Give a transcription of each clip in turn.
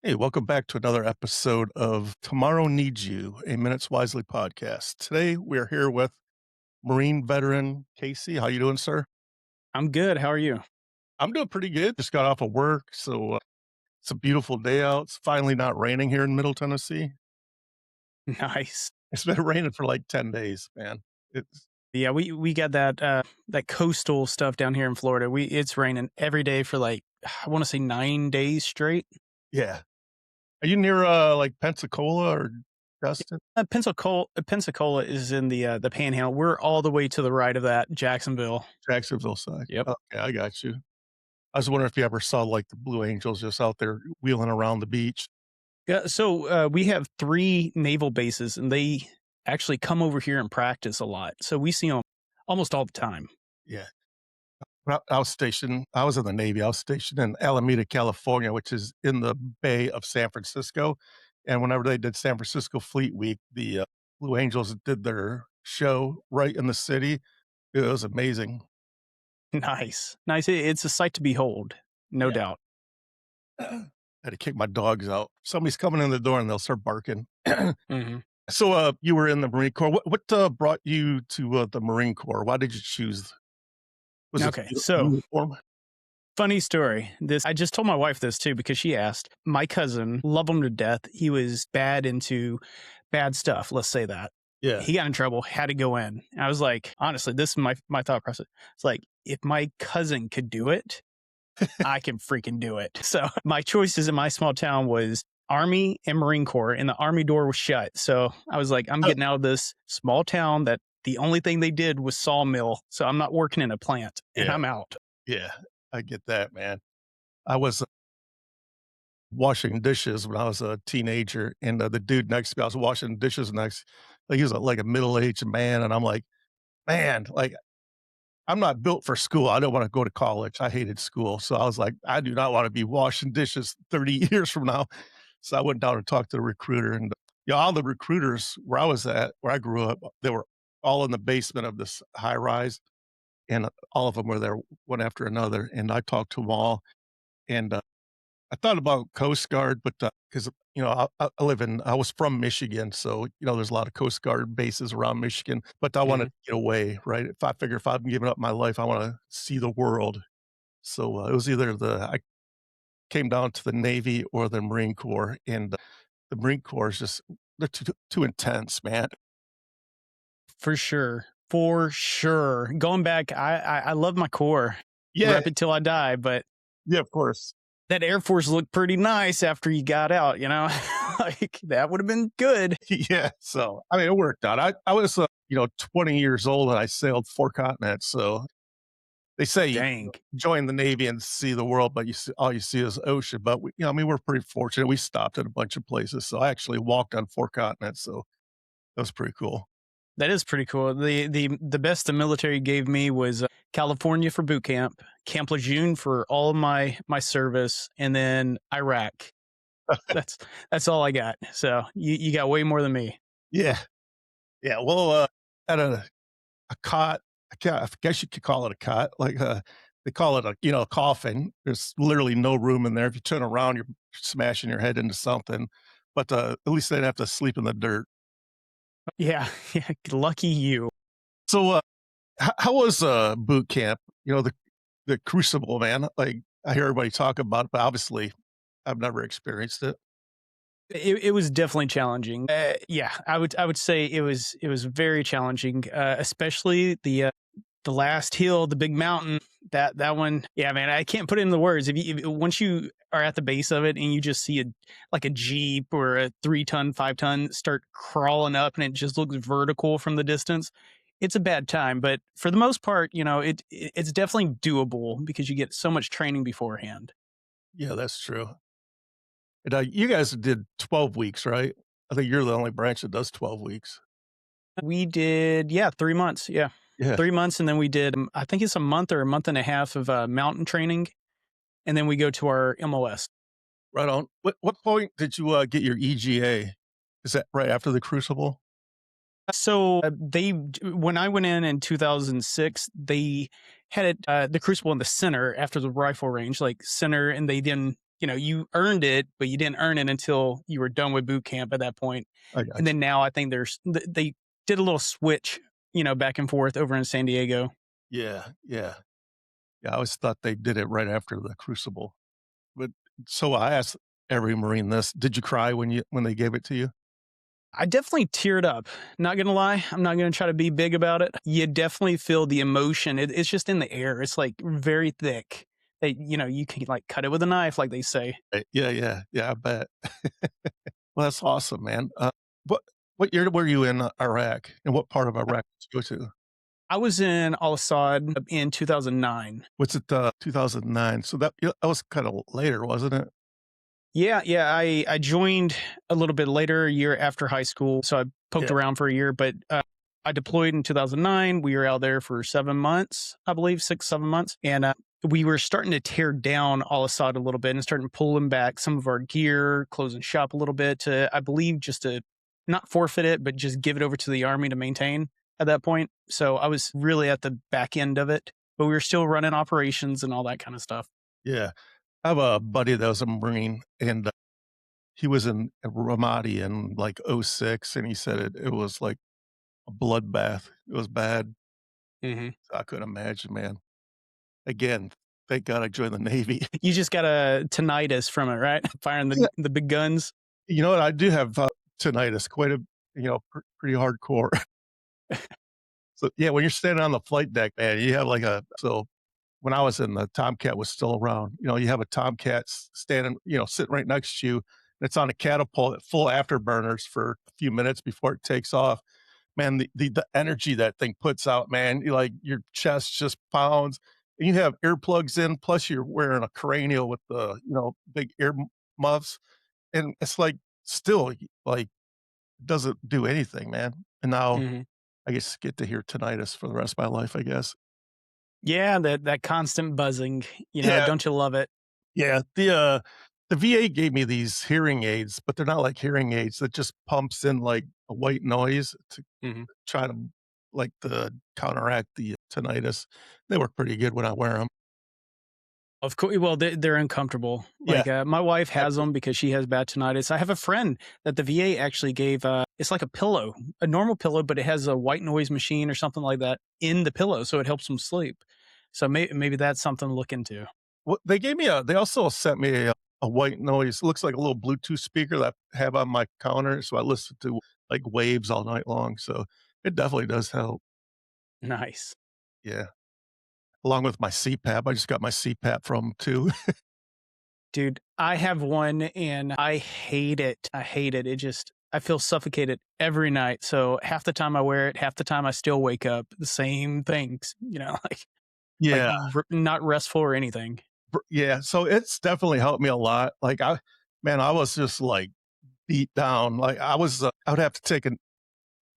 Hey, welcome back to another episode of Tomorrow Needs You, a Minutes Wisely podcast. Today we're here with Marine veteran Casey. How you doing, sir? I'm good. How are you? I'm doing pretty good. Just got off of work, so it's a beautiful day out. It's finally not raining here in Middle Tennessee. Nice. It's been raining for like 10 days, man. It's Yeah, we got that coastal stuff down here in Florida. It's raining every day for like I want to say 9 days straight. yeah. Are you near like Pensacola or Justin? Pensacola is in the Panhandle. We're all the way to the right of that, Jacksonville. Jacksonville side. Yep. Okay, I got you. I was wondering if you ever saw like the Blue Angels just out there wheeling around the beach. Yeah. So we have three naval bases, and they actually come over here and practice a lot. So we see them almost all the time. Yeah. Well, I was in the Navy. I was stationed in Alameda, California, which is in the Bay of San Francisco. And whenever they did San Francisco Fleet Week, the Blue Angels did their show right in the city. It was amazing. Nice, nice. It's a sight to behold, no Yeah. doubt. I had to kick my dogs out. Somebody's coming in the door and they'll start barking. hmm So, you were in the Marine Corps. What brought you to the Marine Corps? Why did you choose? Was it Okay, so uniform? funny story. This I just told my wife this too because she asked. My cousin, love him to death. He was bad into bad stuff. Let's say that Yeah. he got in trouble, had to go in. And I was like, honestly, this is my thought process. It's like if my cousin could do it, I can freaking do it. So my choices in my small town was Army and Marine Corps, and the Army door was shut. So I was like, I'm Oh, getting out of this small town that the only thing they did was sawmill. So I'm not working in a plant, and yeah. I'm out. Yeah. I get that, man. I was washing dishes when I was a teenager, and, the dude next to me, I was washing dishes next, like, he was, like, a middle-aged man, and I'm like, "Man, like, I'm not built for school. I don't wanna go to college." I hated school, so I was like, "I do not wanna be washing dishes 30 years from now." So I went down and talked to the recruiter, and, yeah, all the recruiters where I was at, where I grew up, they were all in the basement of this high rise, and all of them were there one after another, and I talked to them all, and, I thought about Coast Guard, but, because I was from Michigan, so, there's a lot of Coast Guard bases around Michigan, but I wanted Mhm. to get away, right? If I'm giving up my life, I wanna see the world. So, it was either I came down to the Navy or the Marine Corps, and, the Marine Corps is just they're too intense, man. For sure. For sure. Going back, I love my Corps. Yeah, Rep it till I die, but yeah, of course. that Air Force looked pretty nice after you got out, you know? Like, that would have been good. Yeah, so, I mean, it worked out. I was, 20 years old, and I sailed 4 continents, so they say, Dang. join the Navy and see the world, but all you see is ocean, but I mean, we're pretty fortunate. We stopped at a bunch of places, so I actually walked on 4 continents, so that was pretty cool. That is pretty cool. The best the military gave me was California for boot camp, Camp Lejeune for all of my service, and then Iraq. That's that's all I got. So you got way more than me. Yeah, yeah, well, at a cot, I guess you could call it a cot, like, they call it a coffin. There's literally no room in there. If you turn around, you're smashing your head into something, but, at least they didn't have to sleep in the dirt. Yeah, yeah. Lucky you. So, how was, boot camp? The crucible, man, like, I hear everybody talk about it, but obviously, I've never experienced it. It was definitely challenging. Yeah, I would say it was very challenging, especially the last hill, the big mountain. That one, yeah, man, I can't put it in the words. If once you are at the base of it and you just see like a jeep or a 3 ton, 5 ton start crawling up and it just looks vertical from the distance, it's a bad time. But for the most part, it's definitely doable because you get so much training beforehand. Yeah, that's true. And, you guys did 12 weeks, right? I think you're the only branch that does 12 weeks. We did, yeah, 3 months. Yeah. Yeah, 3 months. And then we did, I think it's a month or a month and a half of mountain training. And then we go to our MOS. right on. What point did you, get your EGA? Is that right after the crucible? So when I went in 2006, they had it, the crucible in the center after the rifle range, like center. And they then you earned it, but you didn't earn it until you were done with boot camp at that point. I And got then now I think they did a little switch, back and forth over in San Diego. you. Yeah, yeah. Yeah, I always thought they did it right after the Crucible. But so I asked every Marine this, did you cry when they gave it to you? I definitely teared up. Not gonna lie, I'm not gonna try to be big about it. You definitely feel the emotion. It's just in the air. It's like very thick. You can like cut it with a knife, like they say. Yeah, yeah, yeah, I bet. Well, that's awesome, man. What what year were you in Iraq, and what part of Iraq did you go to? I was in Al Assad in 2009. Was it, 2009? So that was kinda later, wasn't it? Yeah, yeah. I joined a little bit later, a year after high school. So I poked Yeah, around for a year, but I deployed in 2009. We were out there for 7 months, I believe, 6, 7 months. And we were starting to tear down Al Assad a little bit and starting pulling back some of our gear, closing shop a little bit to, I believe, just to not forfeit it, but just give it over to the army to maintain at that point. So I was really at the back end of it, but we were still running operations and all that kind of stuff. yeah. I have a buddy that was a Marine, and, he was in Ramadi in, like, '06, and he said it was like a bloodbath. It was bad. Hmm. I couldn't imagine, man. Again, thank God I joined the Navy. You just got a tinnitus from it, right? Firing Yeah. the big guns. You know what? I do have, tinnitus, quite a pretty hardcore. So, yeah, when you're standing on the flight deck, man, you have like a so when I was in the Tomcat was still around, you have a Tomcat standing, sitting right next to you, and it's on a catapult at full afterburners for a few minutes before it takes off. Man, the energy that thing puts out, man, you like your chest just pounds, and you have earplugs in, plus you're wearing a cranial with the, big ear muffs, and it's like still like doesn't do anything, man. And now Mhm. I just get to hear tinnitus for the rest of my life, I guess. Yeah, that constant buzzing, Yeah, don't you love it? yeah. The VA gave me these hearing aids, but they're not like hearing aids that just pumps in like a white noise to Mhm. try to to counteract the tinnitus. They work pretty good when I wear them. Of course, well, they're uncomfortable. Yeah, Like, my wife has exactly. them because she has bad tinnitus. I have a friend that the VA actually gave, it's like a pillow, a normal pillow, but it has a white noise machine or something like that in the pillow, so it helps them sleep. So maybe that's something to look into. Well, they also sent me a white noise. Looks like a little Bluetooth speaker that I have on my counter, so I listen to like waves all night long. So it definitely does help. Nice. Yeah, along with my CPAP. I just got my CPAP from 'em too. Dude, I have one and I hate it. I hate it. I feel suffocated every night. So half the time I wear it, half the time I still wake up the same things, like Yeah, not restful or anything. yeah. So it's definitely helped me a lot. Man, I was just like beat down. Like I would have to take a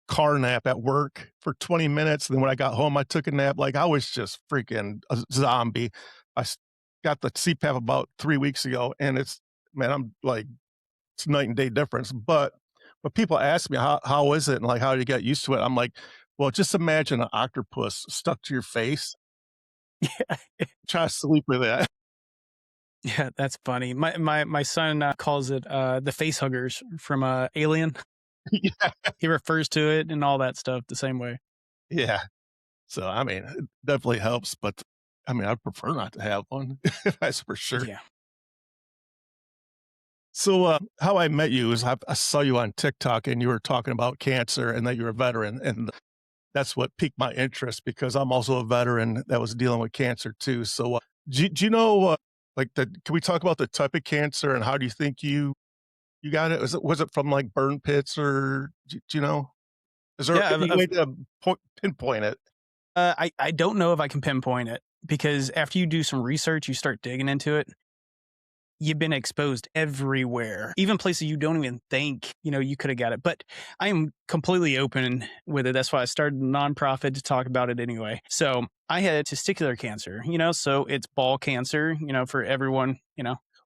car nap at work for 20 minutes. Then when I got home, I took a nap. Like I was just freaking a zombie. I s- got the CPAP about 3 weeks ago, and man, I'm like, it's night and day difference. But people ask me how is it, and like how do you get used to it? I'm like, well, just imagine an octopus stuck to your face. Try to sleep with that. Yeah, that's funny. My son calls it the face huggers from Alien. Yeah, He refers to it and all that stuff the same way. yeah. So I mean, it definitely helps, but I mean, I'd prefer not to have one. That's for sure. Yeah. So, how I met you is I saw you on TikTok and you were talking about cancer and that you're a veteran. And that's what piqued my interest because I'm also a veteran that was dealing with cancer too. So, do you know, can we talk about the type of cancer and how do you think you got it? Was it from like burn pits or do you know? Is there Yeah, any way to pinpoint it? I don't know if I can pinpoint it because after you do some research, you start digging into it. You've been exposed everywhere, even places you don't even think, you could have got it. But I am completely open with it. That's why I started a nonprofit to talk about it anyway. So I had testicular cancer, so it's ball cancer, for everyone,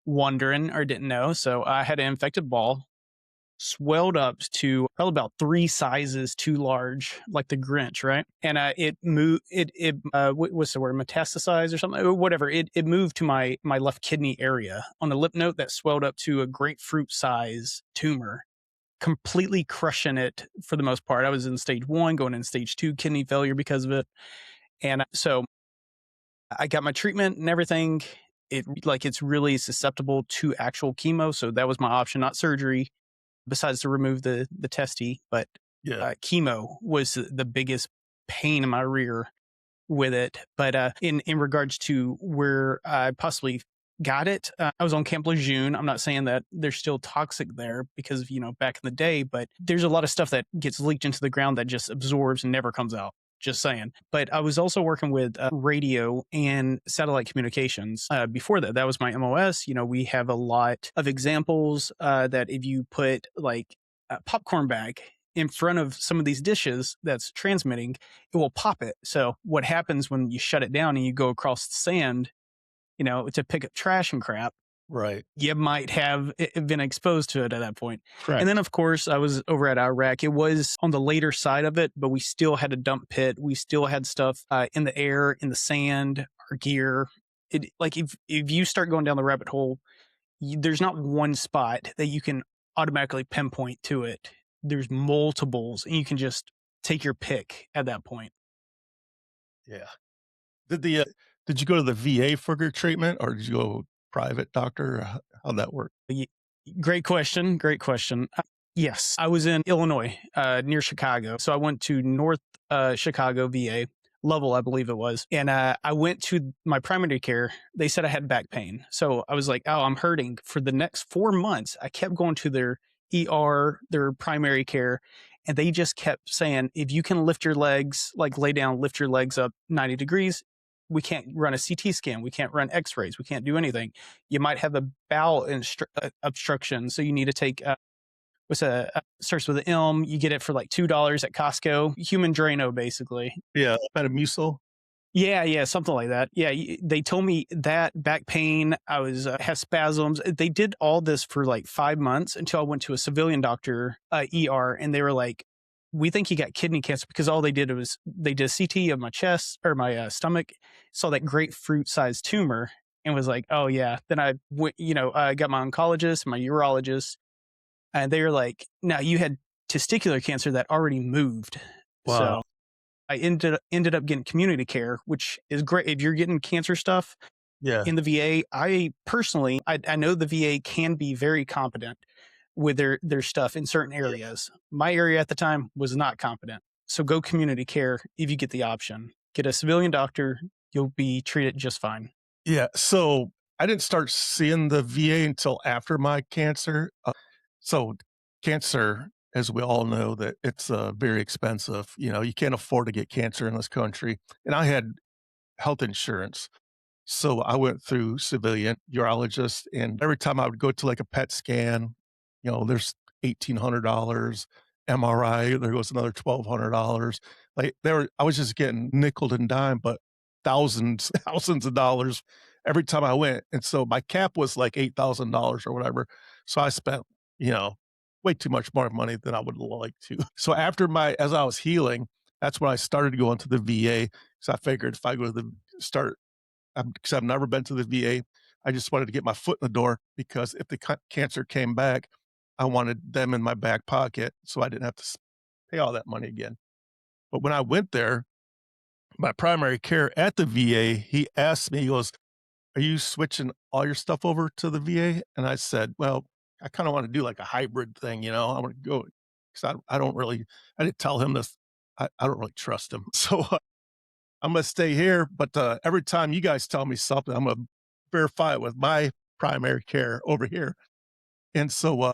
wondering or didn't know. So I had an infected ball. swelled up to probably about 3 sizes too large, like the Grinch, right? And it moved. What's the word? Metastasized or something? Whatever. It moved to my left kidney area on the lymph node that swelled up to a grapefruit size tumor, completely crushing it for the most part. I was in stage 1, going in stage 2 kidney failure because of it. And so I got my treatment and everything. It's really susceptible to actual chemo, so that was my option, not surgery. Besides to remove the testy, but Yeah. chemo was the biggest pain in my rear with it. But in regards to where I possibly got it, I was on Camp Lejeune. I'm not saying that there's still toxic there because of back in the day, but there's a lot of stuff that gets leaked into the ground that just absorbs and never comes out. Just saying. But I was also working with radio and satellite communications before that. That was my MOS. We have a lot of examples that if you put like a popcorn bag in front of some of these dishes that's transmitting, it will pop it. So what happens when you shut it down and you go across the sand, to pick up trash and crap, Right. you might have been exposed to it at that point. And Correct. then, of course, I was over at Iraq. It was on the later side of it, but we still had a dump pit. We still had stuff in the air, in the sand, our gear. Like if you start going down the rabbit hole, there's not one spot that you can automatically pinpoint to it. There's multiples, and you can just take your pick at that point. Yeah. Did the did you go to the VA for your treatment, or did you go private doctor? Or how'd that work? Ye Great question, great question. Yes, I was in Illinois, near Chicago, so I went to North, Chicago VA, Lovell, I believe it was, and, I went to my primary care. They said I had back pain, so I was like, "Oh, I'm hurting." For the next 4 months, I kept going to their ER, their primary care, and they just kept saying, "If you can lift your legs, like, lay down, lift your legs up 90 degrees, we can't run a CT scan, we can't run X-rays, we can't do anything. You might have a bowel obstruction, so you need to take starts with an M. You get it for like $2 at Costco. Human Drano, basically. Yeah, Metamucil? Yeah, yeah, something like that. Yeah, they told me that back pain. I was have spasms. They did all this for like 5 months until I went to a civilian doctor, ER, and they were like, "We think you got kidney cancer," because all they did was they did a CT of my chest or my stomach, saw that grapefruit sized tumor, and was like, "Oh yeah." Then I went, I got my oncologist, my urologist, and they were like, "No, you had testicular cancer that already moved." Wow. So I ended up getting community care, which is great. If you're getting cancer stuff Yeah. in the VA, I personally, I know the VA can be very competent with their stuff in certain Yeah. areas. My area at the time was not competent. So go community care if you get the option. Get a civilian doctor, you'll be treated just fine. Yeah, so I didn't start seeing the VA until after my cancer. So cancer, as we all know, that it's, very expensive. You can't afford to get cancer in this country, and I had health insurance. So I went through civilian urologist, and every time I would go to like a PET scan, there's $1,800. MRI, there goes another $1,200. Like I was just getting nickel and dime, but thousands, thousands of dollars every time I went. And so my cap was like $8,000 or whatever. So I spent, you know, way too much more money than I would like to. So as I was healing, that's when I started going to the VA. So I figured if I go to the start because I've never been to the VA. I just wanted to get my foot in the door because if the cancer came back, I wanted them in my back pocket so I didn't have to pay all that money again. But when I went there, my primary care at the VA, he asked me, he goes, "Are you switching all your stuff over to the VA?" And I said, "Well, I kind of want to do like a hybrid thing, I want to go because I don't really, I didn't tell him this. I don't really trust him. So I'm gonna stay here, but, every time you guys tell me something, I'm gonna verify it with my primary care over here." And so,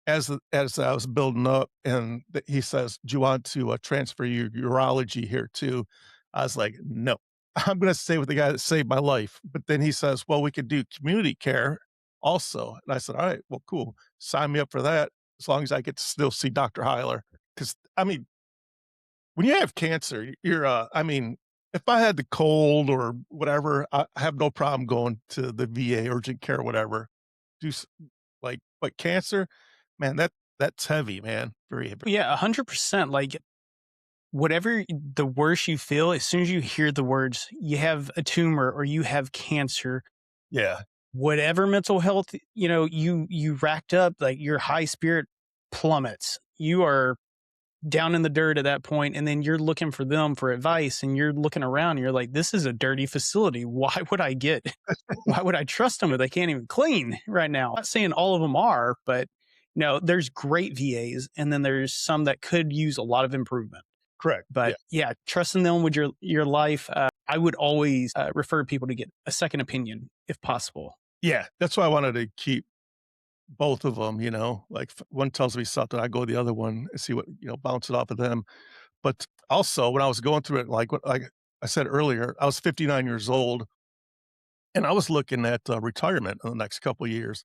as I was building up and he says, "Do you want to, transfer your urology here too?" I was like, "No, I'm gonna stay with the guy that saved my life." But then he says, "Well, we could do community care also." And I said, "All right, well, cool. Sign me up for that as long as I get to still see Dr. Heiler." Because I mean, when you have cancer, if I had the cold or whatever, I have no problem going to the VA urgent care, whatever. Do s Like, but cancer, man, That's heavy, man. Very heavy. Yeah, 100%. Like, whatever the worse you feel, as soon as you hear the words, you have a tumor or you have cancer, Yeah, whatever mental health, you racked up, like your high spirit plummets. You are down in the dirt at that point, and then you're looking for them for advice, and you're looking around and you're like, this is a dirty facility. Why would I trust them if they can't even clean right now? I'm not saying all of them are, but there's great VAs, and then there's some that could use a lot of improvement. correct. Yeah. But yeah, trusting them with your life, I would always refer people to get a second opinion if possible. Yeah, that's why I wanted to keep both of them. Like, if one tells me something, I go to the other one and see what, bounce it off of them. But also, when I was going through it, like I said earlier, I was 59 years old, and I was looking at, retirement in the next couple of years.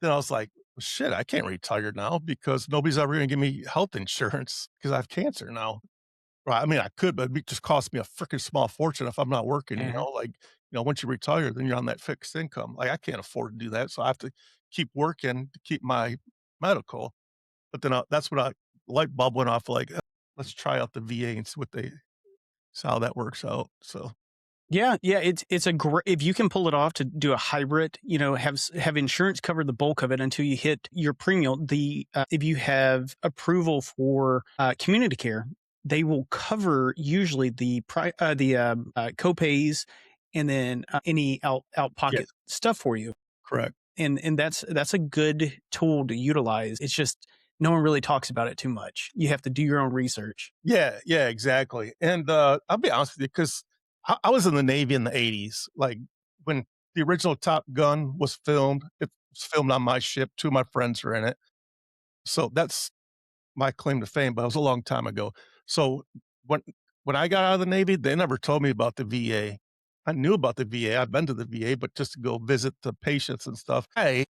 Then I was like, "Well, shit, I can't retire now because nobody's ever gonna give me health insurance because I have cancer now." Right, I mean, I could, but it just cost me a freaking small fortune if I'm not working, Mhm. like, once you retire, then you're on that fixed income. Like, I can't afford to do that, so I have to keep working to keep my medical. But then, that's when I light bulb went off, like, let's try out the VA and see how that works out, so Yeah, yeah, it's a great if you can pull it off to do a hybrid, have insurance cover the bulk of it until you hit your premium. If you have approval for community care, they will cover usually the copays and then any out yeah, pocket stuff for you. correct. And that's a good tool to utilize. It's just no one really talks about it too much. You have to do your own research. Yeah, yeah, exactly, and, I'll be honest with you, 'cause I was in the Navy in the '80s, like, when the original Top Gun was filmed, it was filmed on my ship, 2 of my friends were in it, so that's my claim to fame, but it was a long time ago. So, when when I got out of the Navy, they never told me about the VA. I knew about the VA, I've been to the VA, but just to go visit the patients and stuff, I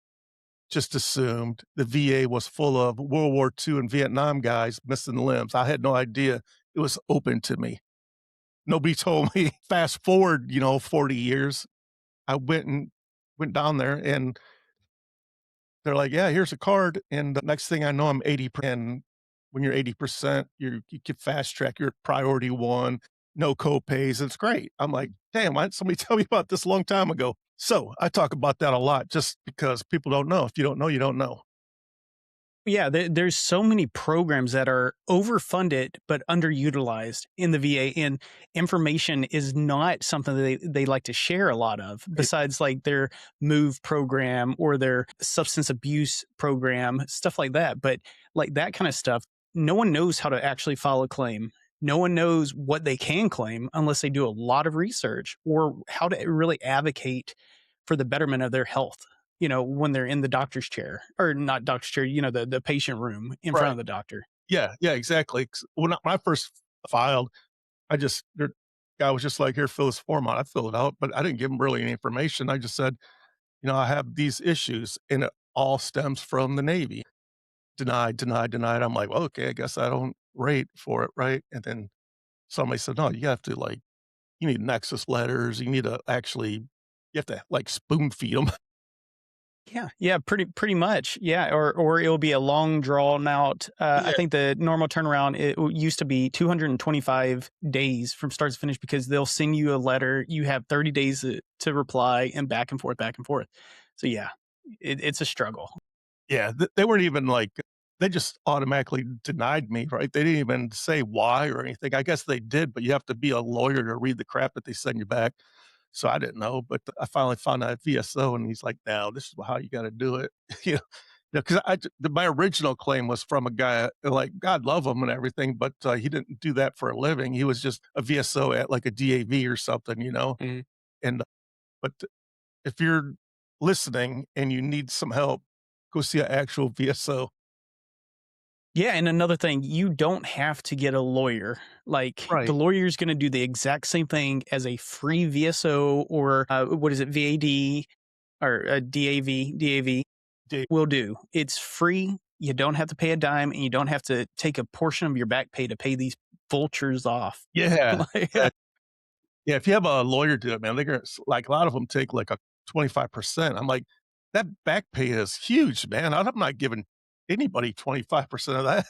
just assumed the VA was full of World War II and Vietnam guys missing limbs. I had no idea it was open to me. Nobody told me. Fast forward, 40 years, I went down there and they're like, "Yeah, here's a card." And the next thing I know, I'm 80%. And when you're 80%, you get fast track, you're priority one, no copays. It's great. I'm like, damn, why didn't somebody tell me about this a long time ago? So I talk about that a lot just because people don't know. If you don't know, you don't know. Yeah, there's so many programs that are overfunded but underutilized in the VA, and information is not something that they like to share a lot of. Right. Besides, like their Move program or their substance abuse program, stuff like that. But like that kind of stuff, no one knows how to actually file a claim. No one knows what they can claim unless they do a lot of research or how to really advocate for the betterment of their health, when they're in the doctor's chair or not doctor's chair, the patient room in front Right. of the doctor. Yeah. Yeah. Exactly. 'Cause when I first filed, the guy was just like, here, fill this form out. I filled it out, but I didn't give him really any information. I just said, I have these issues and it all stems from the Navy. Denied, denied, denied. I'm like, "Well, okay, I guess I don't rate for it, right?" And then somebody said, "No, you have to, like you need nexus letters, you need to actually you have to, like, spoon feed them." Yeah, yeah, pretty much. Yeah, or it'll be a long drawn out. I Yeah, think the normal turnaround used to be 225 days from start to finish because they'll send you a letter. You have 30 days to reply, and back and forth, back and forth. So yeah, it's a struggle. yeah, they weren't even, like they just automatically denied me, right? They didn't even say why or anything. I guess they did, but you have to be a lawyer to read the crap that they send you back. So I didn't know, but I finally found out VSO, and he's like, "No, this is how you gotta do it." You know? Because my original claim was from a guy, like, God love him and everything, but, he didn't do that for a living. He was just a VSO at, like, a DAV or something. Mhm. And, but if you're listening and you need some help, go see an actual VSO. Yeah, and another thing, you don't have to get a lawyer. Like the Right. lawyer is going to do the exact same thing as a free VSO or what is it, VAD or DAV D will do. It's free. You don't have to pay a dime, and you don't have to take a portion of your back pay to pay these vultures off. Yeah. Like, Yeah. Yeah, if you have a lawyer do it, man, they're gonna like, a lot of them take, like, a 25%. I'm like, "That back pay is huge, man. I'm not giving" anybody 25% of that.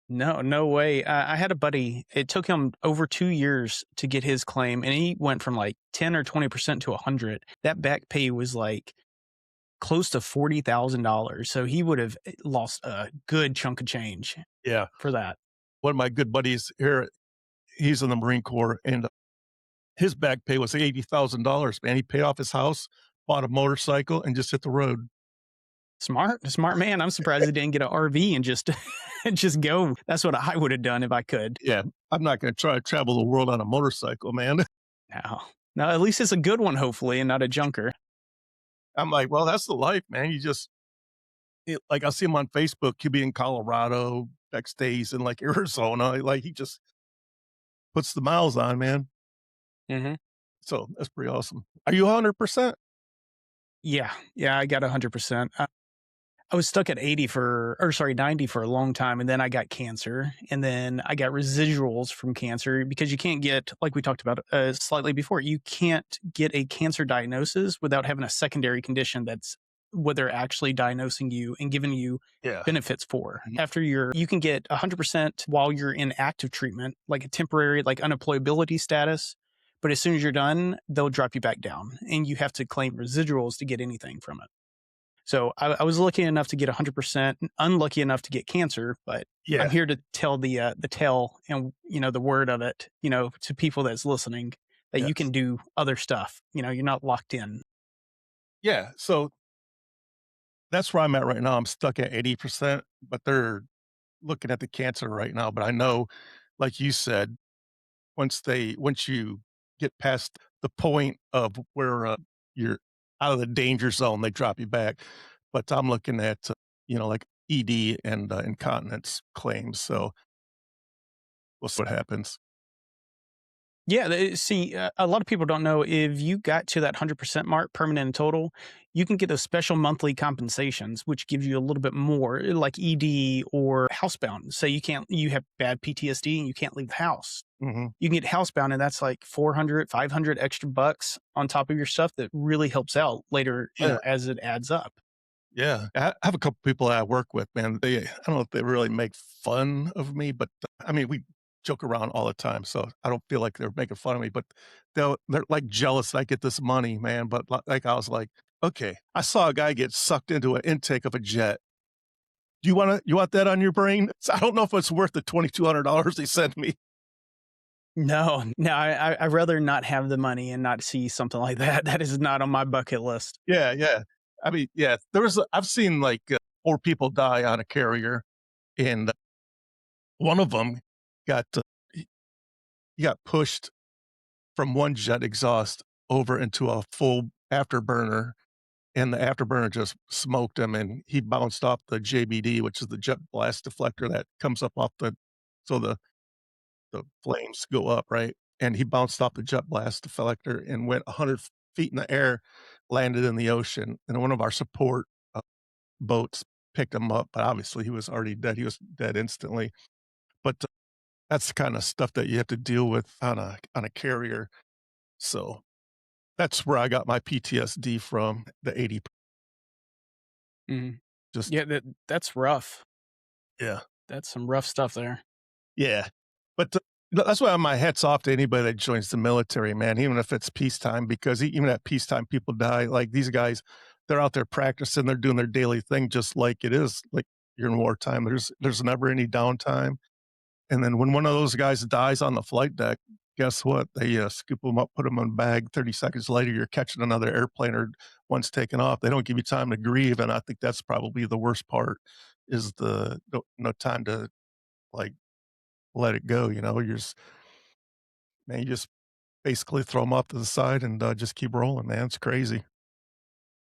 No, no way. I had a buddy. It took him over 2 years to get his claim, and he went from like 10 or 20% to 100. That back pay was like close to $40,000. So he would have lost a good chunk of change Yeah. for that. One of my good buddies here, he's in the Marine Corps, and his back pay was $80,000, man. He paid off his house, bought a motorcycle, and just hit the road. Smart man. I'm surprised he didn't get an RV and just just go. That's what I would have done if I could. Yeah, I'm not gonna try to travel the world on a motorcycle, man. No, no. At least it's a good one, hopefully, and not a junker. I'm like, "Well, that's the life, man." You just like, I see him on Facebook, he'll be in Colorado, next day he's in, like, Arizona, like, he just puts the miles on, man. Hmm. So, that's pretty awesome. Are you 100%? Yeah, yeah. I got 100%. I was stuck at 80 for, or sorry, 90 for a long time. And then I got cancer. And then I got residuals from cancer because you can't get, like we talked about slightly before, you can't get a cancer diagnosis without having a secondary condition that's what they're actually diagnosing you and giving you Yeah. benefits for. Mhm. After you can get 100% while you're in active treatment, like a temporary, like unemployability status. But as soon as you're done, they'll drop you back down and you have to claim residuals to get anything from it. So I was lucky enough to get 100%, unlucky enough to get cancer, but I'm Yeah, here to tell the tale and the word of it, to people that's listening that you can yes. do other stuff. You're not locked in. Yeah, so that's where I'm at right now, I'm stuck at 80%, but they're looking at the cancer right now, but I know, like you said, once you get past the point of where, you're out of the danger zone, they drop you back. But I'm looking at, like ED and, incontinence claims, so we'll see what happens. Yeah, see, a lot of people don't know if you got to that 100% mark, permanent and total, you can get those special monthly compensations, which gives you a little bit more, like ED or housebound. Say you have bad PTSD and you can't leave the house. Mhm. You can get housebound, and that's like 400, 500 extra bucks on top of your stuff that really helps out later, Yeah, as it adds up. yeah. I have a couple people that I work with, man, I don't know if they really make fun of me, but, I mean, we joke around all the time, so I don't feel like they're making fun of me, but they're, like, jealous that I get this money, man, but, like, I was like, "Okay, I saw a guy get sucked into an intake of a jet. You want that on your brain?" So I don't know if it's worth the $2,200 they sent me. No, no, I'd rather not have the money and not see something like that. That is not on my bucket list. Yeah, yeah. I mean, yeah, I've seen, like, 4 people die on a carrier, and one of them got, he he got pushed from one jet exhaust over into a full afterburner, and the afterburner just smoked him, and he bounced off the JBD, which is the jet blast deflector that comes up off so the flames go up, right? And he bounced off the jet blast deflector and went 100 feet in the air, landed in the ocean, and one of our support, boats picked him up, but obviously he was already dead. He was dead instantly. But, that's the kinda stuff that you have to deal with on a carrier. So, that's where I got my PTSD from, the 80 Mhm. just Yeah, that's rough. yeah. That's some rough stuff there. Yeah. But, that's why my hat's off to anybody that joins the military, man, even if it's peacetime, because even at peacetime, people die. Like, these guys, they're out there practicing, they're doing their daily thing just like it is, like, you're in wartime. There's never any downtime. And then when one of those guys dies on the flight deck, guess what? They, scoop them up, put them in a bag. 30 seconds later, you're catching another airplane or one's taking off. They don't give you time to grieve, and I think that's probably the worst part is the no time to, like, let it go, You're just man, you just basically throw them off to the side and, just keep rolling, man. It's crazy.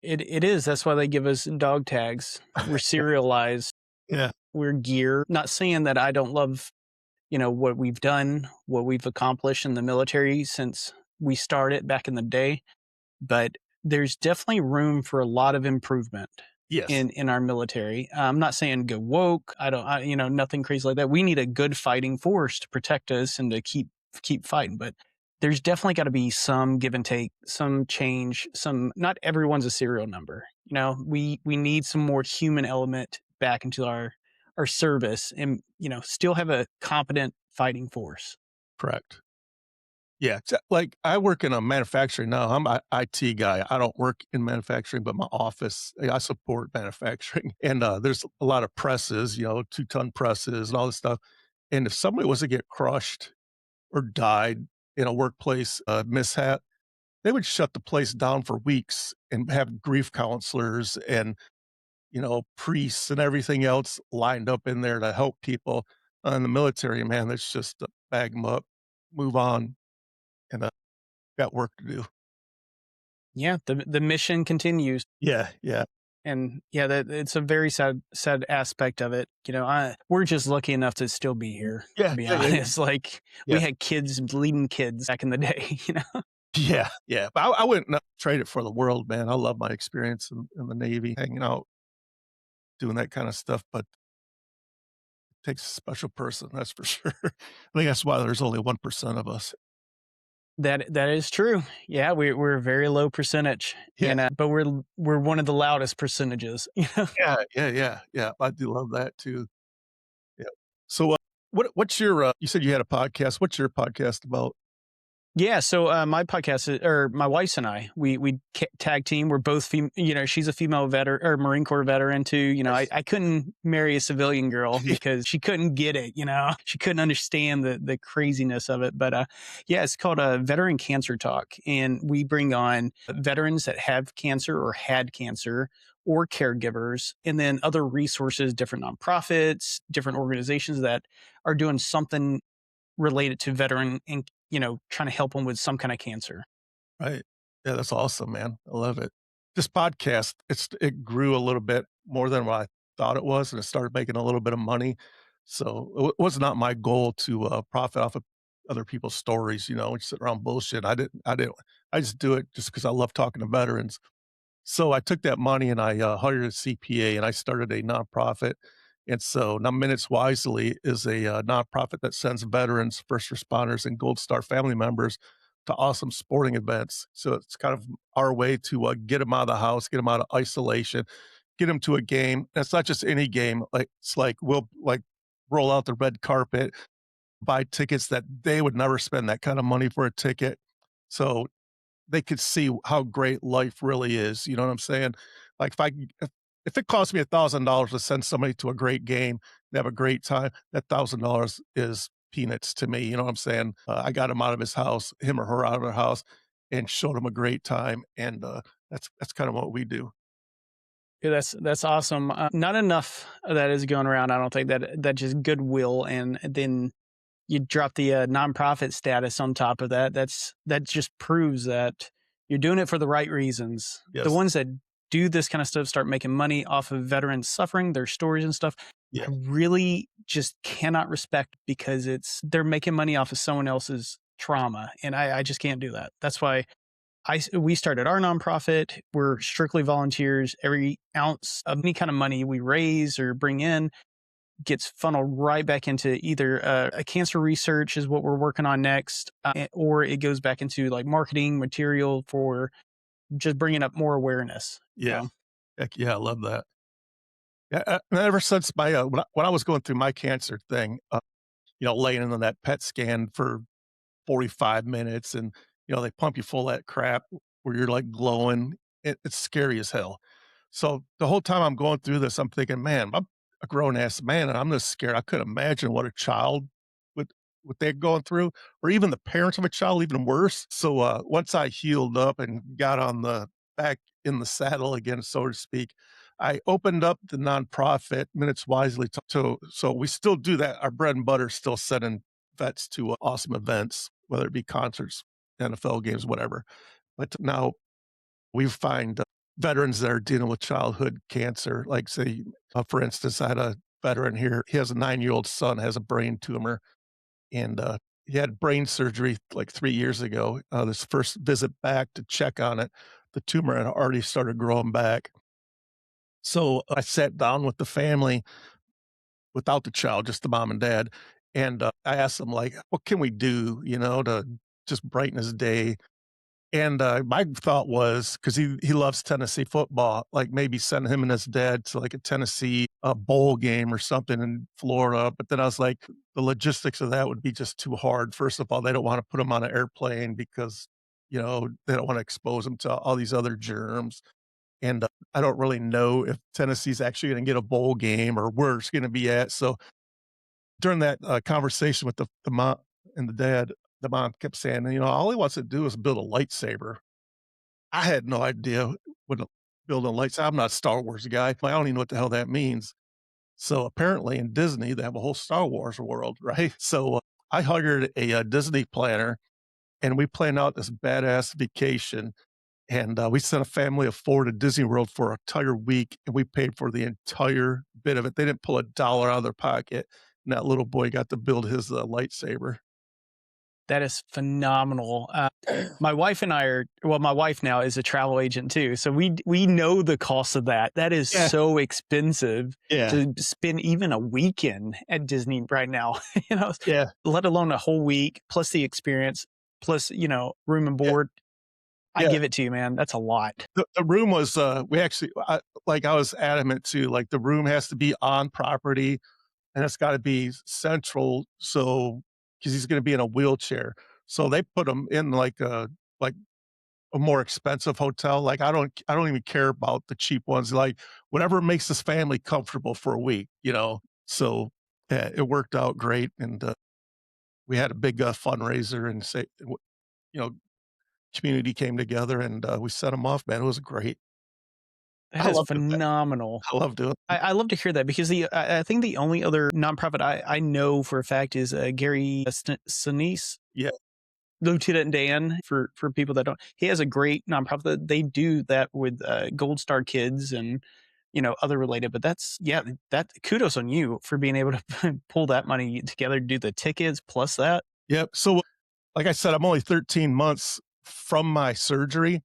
It is. That's why they give us dog tags. We're serialized. Yeah. We're gear. Not saying that I don't love, what we've done, what we've accomplished in the military since we started back in the day, but there's definitely room for a lot of improvement Yes. in our military. I'm not saying go woke. Nothing crazy like that. We need a good fighting force to protect us and to keep fighting, but there's definitely got to be some give and take, some change, some not everyone's a serial number. We need some more human element back into our service and, still have a competent fighting force. Correct. Yeah, like, I work in a manufacturing now, I'm a IT guy, I don't work in manufacturing, but my office, I support manufacturing, and, there's a lot of presses, 2-ton presses and all this stuff, and if somebody was to get crushed or died in a workplace, mishap, they would shut the place down for weeks and have grief counselors and, priests and everything else lined up in there to help people. In the military, man, that's just, bag them up, move on, and, got work to do. Yeah, the mission continues. Yeah, yeah. And yeah, that it's a very sad aspect of it. We're just lucky enough to still be here, to Yeah, be yeah, yeah, yeah. honest. Like we Yeah, had kids leading kids back in the day. yeah, yeah, but I wouldn't trade it for the world, man. I love my experience in the Navy, hanging out, doing that kinda stuff, but it takes a special person, that's for sure. I think that's why there's only 1% of us. That is true. Yeah, we're a very low percentage, Yeah, but we're one of the loudest percentages. yeah, yeah, yeah, yeah, I do love that too. Yeah. So, what's your, you said you had a podcast. What's your podcast about? Yeah, so my podcast or my wife's and I, we tag team. We're both she's a female veteran or Marine Corps veteran too. I, Nice. I couldn't marry a civilian girl because she couldn't get it. She couldn't understand the craziness of it. But yeah, it's called a Veteran Cancer Talk, and we bring on veterans that have cancer or had cancer or caregivers, and then other resources, different nonprofits, different organizations that are doing something related to veteran and, trying to help them with some kind of cancer. Right. Yeah, that's awesome, man. I love it. This podcast, it grew a little bit more than what I thought it was, and it started making a little bit of money. So it was not my goal to profit off of other people's stories, and sit around bullshit. I didn't. I just do it just because I love talking to veterans. So I took that money and I hired a CPA and I started a nonprofit. And so now Minutes Wisely is a nonprofit that sends veterans, first responders, and Gold Star family members to awesome sporting events. So it's kind of our way to get them out of the house, get them out of isolation, get them to a game. And it's not just any game. Like it's like we'll like roll out the red carpet, buy tickets that they would never spend that kind of money for a ticket. So they could see how great life really is, you know what I'm saying? Like, if it costs me $1,000 to send somebody to a great game, they have a great time, that $1,000 is peanuts to me, you know what I'm saying? I got him out of his house, him or her out of their house, and showed him a great time, and, that's kinda what we do. Yeah, that's awesome. Not enough of that is going around. I don't think that just goodwill, and then you drop the nonprofit status on top of that. That just proves that you're doing it for the right reasons. The Yes. ones that do this kind of stuff start making money off of veterans suffering, their stories and stuff. Yeah. I really just cannot respect because they're making money off of someone else's trauma, and I just can't do that. That's why we started our nonprofit. We're strictly volunteers. Every ounce of any kind of money we raise or bring in gets funneled right back into either a cancer research is what we're working on next, or it goes back into like marketing material for just bringing up more awareness. Yeah. Heck yeah, I love that. Yeah, and ever since my, when I was going through my cancer thing, laying in on that PET scan for 45 minutes and, they pump you full of that crap where you're like glowing. It's scary as hell. So the whole time I'm going through this, I'm thinking, man, I'm a grown ass man and I'm this scared. I couldn't imagine what a child would, what they're going through, or even the parents of a child, even worse. So once I healed up and got on the back in the saddle again, so to speak, I opened up the nonprofit Minutes Wisely so we still do that. Our bread and butter is still sending vets to awesome events, whether it be concerts, NFL games, whatever. But now we find veterans that are dealing with childhood cancer. Like, say, for instance, I had a veteran here. He has a 9-year-old son, has a brain tumor, and he had brain surgery like 3 years ago. This first visit back to check on it, the tumor had already started growing back. So I sat down with the family without the child, just the mom and dad. And I asked them, like, what can we do, to just brighten his day? And, my thought was because he loves Tennessee football, like, maybe send him and his dad to, like, a Tennessee, bowl game or something in Florida, but then I was like, the logistics of that would be just too hard. First of all, they don't wanna put him on an airplane because, they don't wanna expose him to all these other germs, and, I don't really know if Tennessee's actually gonna get a bowl game or where it's gonna be at, so during that, conversation with the mom and the dad, the mom kept saying, "All he wants to do is build a lightsaber." I had no idea what a building lights I'm not a Star Wars guy. I don't even know what the hell that means. So, apparently in Disney, they have a whole Star Wars world, right? So, I hired a, Disney planner, and we planned out this badass vacation, and, we sent a family of 4 to Disney World for an entire week, and we paid for the entire bit of it. They didn't pull a dollar out of their pocket, and that little boy got to build his, lightsaber. That is phenomenal. My wife and I are well, my wife now is a travel agent too, so we know the cost of that. That is Yeah, so expensive yeah, to spend even a weekend at Disney right now, you know, yeah, let alone a whole week plus the experience, plus, room and yeah, board. I yeah. give it to you, man. That's a lot. The room was, we actually I was adamant too, like, the room has to be on property, and it's gotta be central, so because he's gonna be in a wheelchair. So they put him in, like, a more expensive hotel, like, I don't even care about the cheap ones, like, whatever makes this family comfortable for a week, you know? So, yeah, it worked out great, and, we had a big, fundraiser and you know, community came together, and, we set him off, man, it was great. That I is love doing that. phenomenal. I love doing I love to hear that because I think the only other nonprofit I know for a fact is Gary Sinise, yeah. Lieutenant Dan, for people that don't, he has a great nonprofit that they do that with, Gold Star Kids and, other related, but that's yeah, that kudos on you for being able to pull that money together, do the tickets plus that. Yep. So, like I said, I'm only 13 months from my surgery.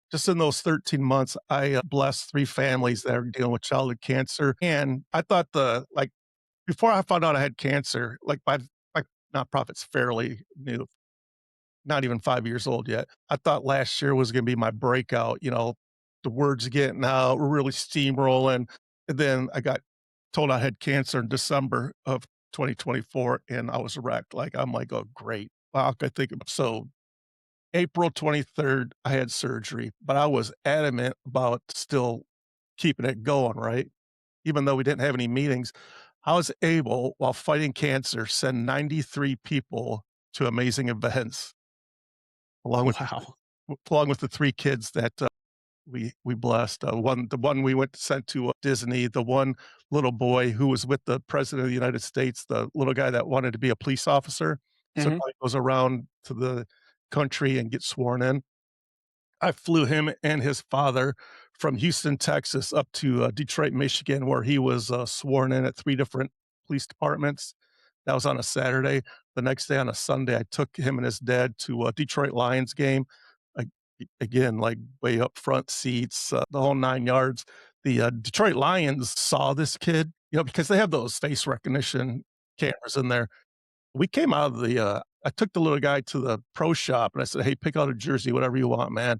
Just in those 13 months, I blessed 3 families that are dealing with childhood cancer. And I thought before I found out I had cancer, like my nonprofit's fairly new, not even 5 years old yet. I thought last year was going to be my breakout. The words getting out, we're really steamrolling. And then I got told I had cancer in December of 2024, and I was wrecked. Like, I'm like, oh, great. Wow, I think so. April 23rd, I had surgery, but I was adamant about still keeping it going, right? Even though we didn't have any meetings, I was able, while fighting cancer, send 93 people to amazing events along with Wow. along with the 3 kids that, we blessed. The one we went sent to, Disney, the one little boy who was with the president of the United States, the little guy that wanted to be a police officer, so Mhm. now he goes around to the country and gets sworn in. I flew him and his father from Houston, Texas, up to, Detroit, Michigan, where he was, sworn in at 3 different police departments. That was on a Saturday. The next day on a Sunday, I took him and his dad to a Detroit Lions game. Again, like, way up front seats, the whole 9 yards. The, Detroit Lions saw this kid, because they have those face recognition cameras in there. We came out of I took the little guy to the pro shop, and I said, "Hey, pick out a jersey, whatever you want, man."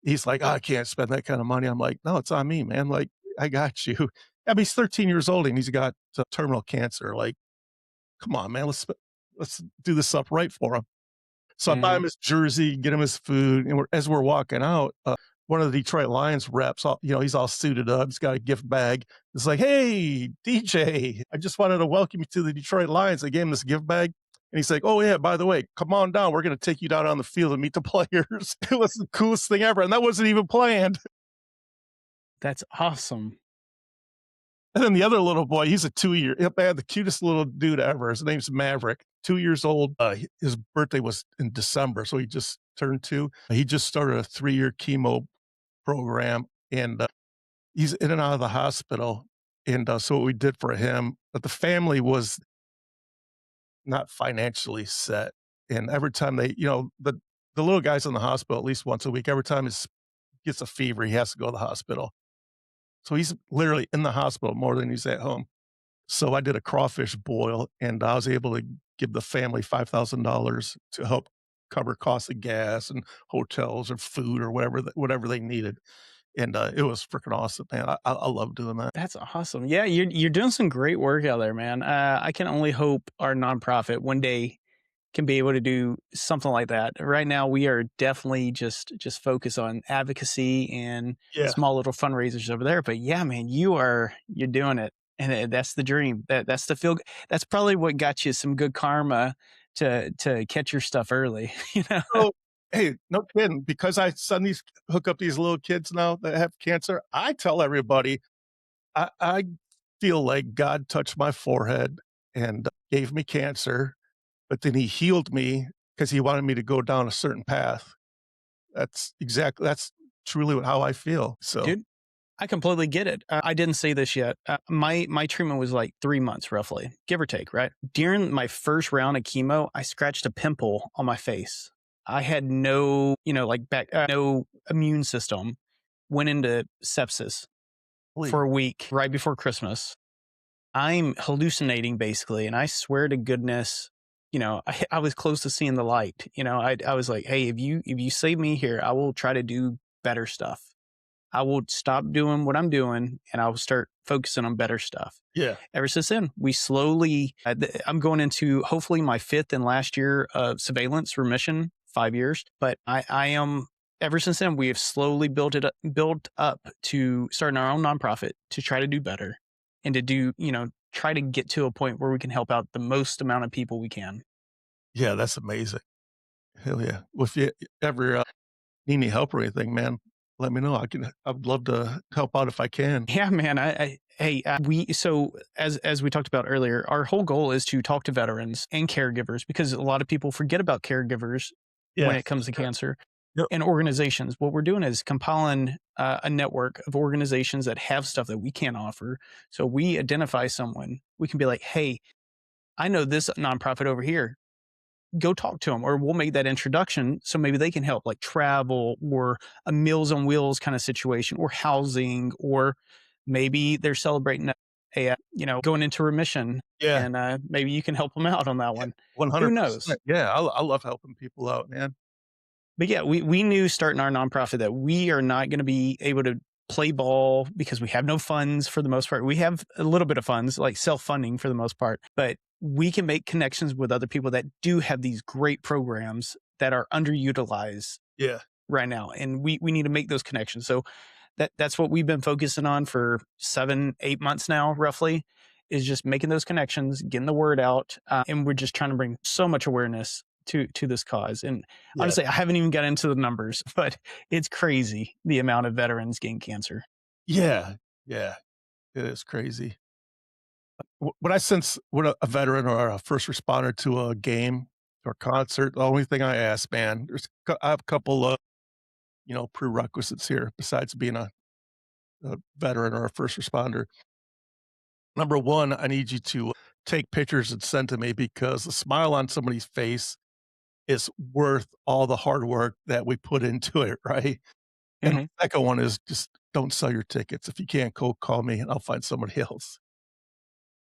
He's like, "Oh, I can't spend that kind of money." I'm like, "No, it's on me, man. Like, I got you." I mean, he's 13 years old and he's got terminal cancer. Like, come on, man. Let's do this up right for him. So I buy Mhm. him his jersey, get him his food, and as we're walking out, one of the Detroit Lions reps, he's all suited up. He's got a gift bag. It's like, "Hey, DJ, I just wanted to welcome you to the Detroit Lions." I gave him this gift bag. And he's like, "Oh, yeah, by the way, come on down. We're going to take you down on the field and meet the players." It was the coolest thing ever. And that wasn't even planned. That's awesome. And then the other little boy, he's a 2-year yep, man, the cutest little dude ever. His name's Maverick, 2 years old. His birthday was in December, so he just turned 2. He just started a 3-year chemo program, and, he's in and out of the hospital, and, so what we did for him, but the family was not financially set, and every time the little guy's in the hospital at least once a week. Every time he gets a fever, he has to go to the hospital. So he's literally in the hospital more than he's at home. So I did a crawfish boil, and I was able to give the family $5,000 to help. cover costs of gas and hotels or food or whatever they needed, and, it was freaking awesome, man. I love doing that. That's awesome. Yeah, you're doing some great work out there, man. I can only hope our nonprofit one day can be able to do something like that. Right now, we are definitely just focused on advocacy and Yeah. small little fundraisers over there. But yeah, man, you're doing it, and that's the dream. That's the feel. That's probably what got you some good karma to catch your stuff early. You know. So, hey, no kidding, because I suddenly hook up these little kids now that have cancer, I tell everybody, I feel like God touched my forehead and gave me cancer, but then he healed me because he wanted me to go down a certain path. That's truly how I feel. So, Dude, I completely get it. I didn't say this yet. My treatment was like 3 months, roughly, give or take. Right during my first round of chemo, I scratched a pimple on my face. I had no, like no immune system. Went into sepsis holy for a week right before Christmas. I'm hallucinating basically, and I swear to goodness, I was close to seeing the light. I was like, hey, if you save me here, I will try to do better stuff. I will stop doing what I'm doing and I'll start focusing on better stuff. yeah, Ever since then, we slowly, I'm going into hopefully my fifth and last year of surveillance remission, 5 years. But I am, ever since then, we have slowly built up to starting our own nonprofit to try to do better and to do, try to get to a point where we can help out the most amount of people we can. yeah, that's amazing. Hell yeah. Well, if you ever, need any help or anything, man, let me know. I'd love to help out if I can. Yeah, man. Hey, so as we talked about earlier, our whole goal is to talk to veterans and caregivers because a lot of people forget about caregivers when Yeah. it comes to cancer Yep. and organizations. What we're doing is compiling a network of organizations that have stuff that we can't offer. So we identify someone, we can be like, hey, I know this nonprofit over here, go talk to them or we'll make that introduction so maybe they can help like travel or a meals on wheels kind of situation or housing or maybe they're celebrating going into remission Yeah. and maybe you can help them out on that Yeah. one. Who knows? 100%. Yeah. I love helping people out, man. But yeah, we knew starting our nonprofit that we are not going to be able to play ball because we have no funds for the most part. We have a little bit of funds, like self funding for the most part, but we can make connections with other people that do have these great programs that are underutilized Yeah. right now. And we need to make those connections. So that's what we've been focusing on for 7, 8 months now, roughly, is just making those connections, getting the word out. And we're just trying to bring so much awareness to this cause. And Yeah. honestly, I haven't even got into the numbers, but it's crazy the amount of veterans getting cancer. Yeah. Yeah. It is crazy. When I sense when a veteran or a first responder to a game or concert, the only thing I ask, man, I have a couple of, prerequisites here besides being a veteran or a first responder. Number one, I need you to take pictures and send to me because the smile on somebody's face is worth all the hard work that we put into it, right? And Mhm. the second one is just don't sell your tickets. If you can't cold call me and I'll find somebody else.